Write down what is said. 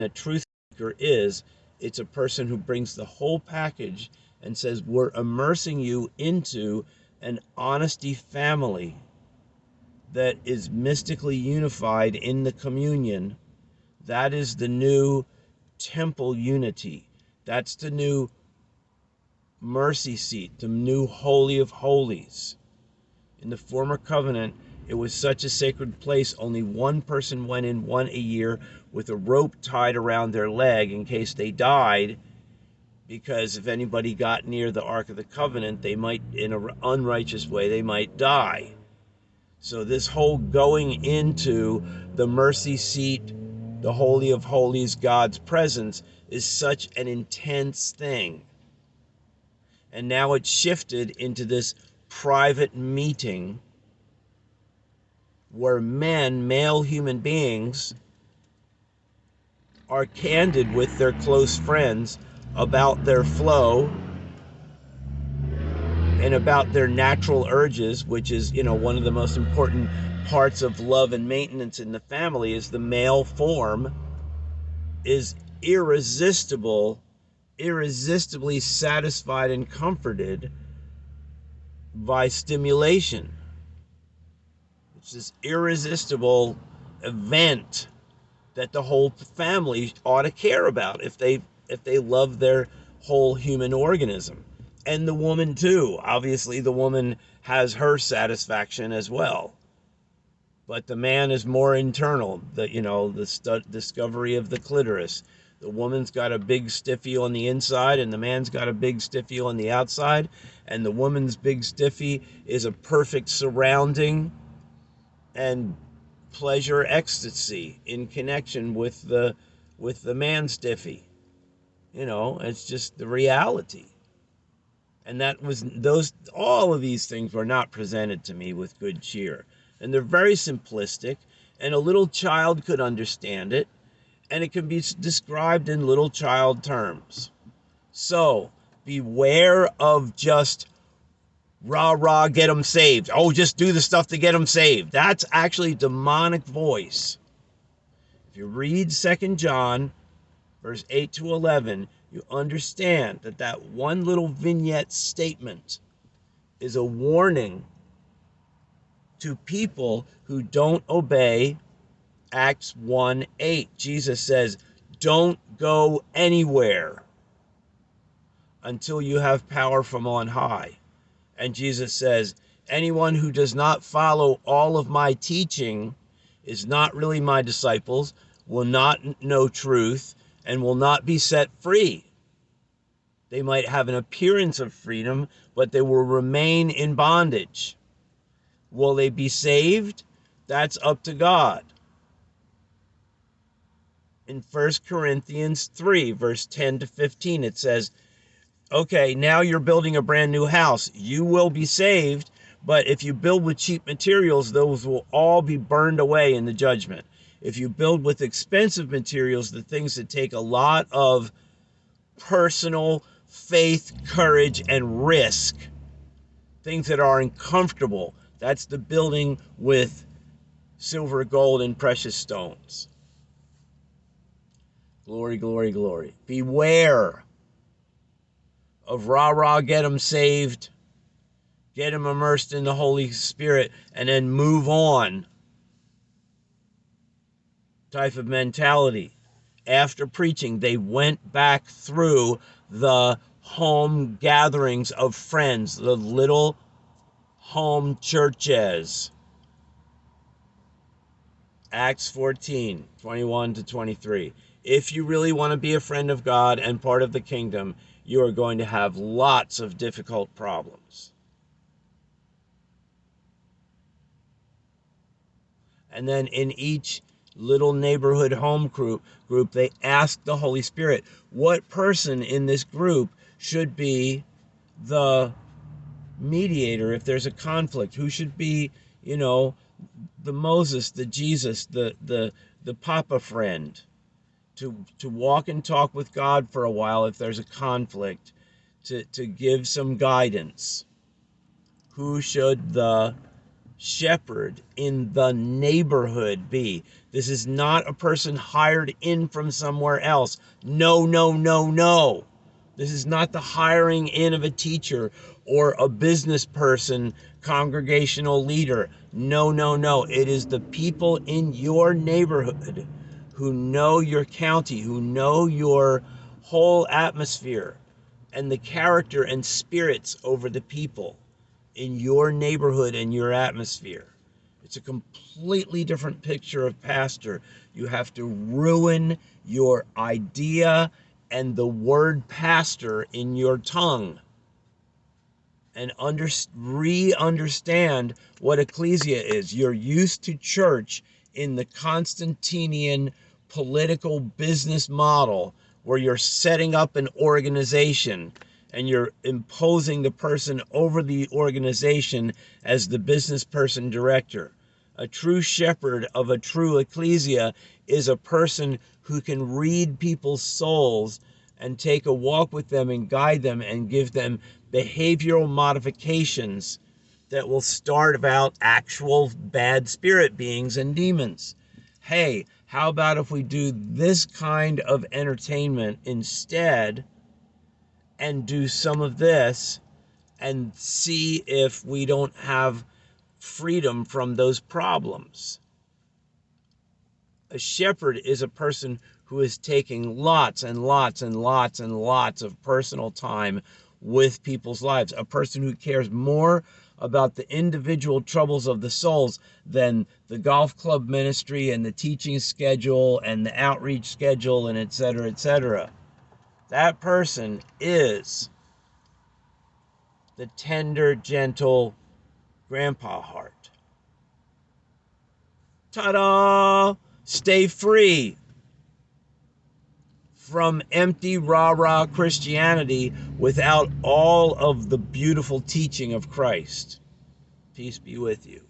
A truth seeker is, it's a person who brings the whole package and says, we're immersing you into an honesty family that is mystically unified in the communion. That is the new temple unity. That's the new mercy seat, the new Holy of Holies. In the former covenant, it was such a sacred place, only one person went in one a year with a rope tied around their leg in case they died, because if anybody got near the Ark of the Covenant, they might, in an unrighteous way, they might die. So this whole going into the mercy seat, the Holy of Holies, God's presence, is such an intense thing. And now it's shifted into this private meeting where men, male human beings, are candid with their close friends about their flow and about their natural urges, which is, one of the most important parts of love and maintenance in the family is the male form is irresistibly satisfied and comforted by stimulation. It's this irresistible event that the whole family ought to care about if they love their whole human organism. And the woman too. Obviously the woman has her satisfaction as well. But the man is more internal. The discovery of the clitoris. The woman's got a big stiffy on the inside and the man's got a big stiffy on the outside. And the woman's big stiffy is a perfect surrounding and pleasure ecstasy in connection with the man stiffy. It's just the reality. And all of these things were not presented to me with good cheer. And they're very simplistic, and a little child could understand it, and it can be described in little child terms. So beware of just rah, rah, get them saved. Oh, just do the stuff to get them saved. That's actually demonic voice. If you read 2 John, verse 8 to 11, you understand that one little vignette statement is a warning to people who don't obey Acts 1:8. Jesus says, don't go anywhere until you have power from on high. And Jesus says, anyone who does not follow all of my teaching is not really my disciples, will not know truth, and will not be set free. They might have an appearance of freedom, but they will remain in bondage. Will they be saved? That's up to God. In 1 Corinthians 3, verse 10 to 15, it says, okay, now you're building a brand new house. You will be saved, but if you build with cheap materials, those will all be burned away in the judgment. If you build with expensive materials, the things that take a lot of personal faith, courage, and risk, things that are uncomfortable, that's the building with silver, gold, and precious stones. Glory, glory, glory. Beware of rah-rah, get them saved, get them immersed in the Holy Spirit, and then move on type of mentality. After preaching, they went back through the home gatherings of friends, the little home churches. Acts 14, 21 to 23. If you really want to be a friend of God and part of the kingdom, you are going to have lots of difficult problems. And then in each little neighborhood home group, they ask the Holy Spirit, what person in this group should be the mediator if there's a conflict? Who should be, the Moses, the Jesus, the Papa friend, to walk and talk with God for a while if there's a conflict, to give some guidance? Who should the shepherd in the neighborhood be? This is not a person hired in from somewhere else. No, no, no, no. This is not the hiring in of a teacher or a business person, congregational leader. No, no, no. It is the people in your neighborhood who know your county, who know your whole atmosphere and the character and spirits over the people in your neighborhood and your atmosphere. It's a completely different picture of pastor. You have to ruin your idea and the word pastor in your tongue and re-understand what ecclesia is. You're used to church in the Constantinian political business model where you're setting up an organization and you're imposing the person over the organization as the business person director. A true shepherd of a true ecclesia is a person who can read people's souls and take a walk with them and guide them and give them behavioral modifications that will start out actual bad spirit beings and demons. Hey, how about if we do this kind of entertainment instead and do some of this and see if we don't have freedom from those problems? A shepherd is a person who is taking lots and lots and lots and lots of personal time with people's lives. A person who cares more about the individual troubles of the souls than the golf club ministry and the teaching schedule and the outreach schedule and et cetera, et cetera. That person is the tender, gentle grandpa heart. Ta-da! Stay free from empty rah-rah Christianity without all of the beautiful teaching of Christ. Peace be with you.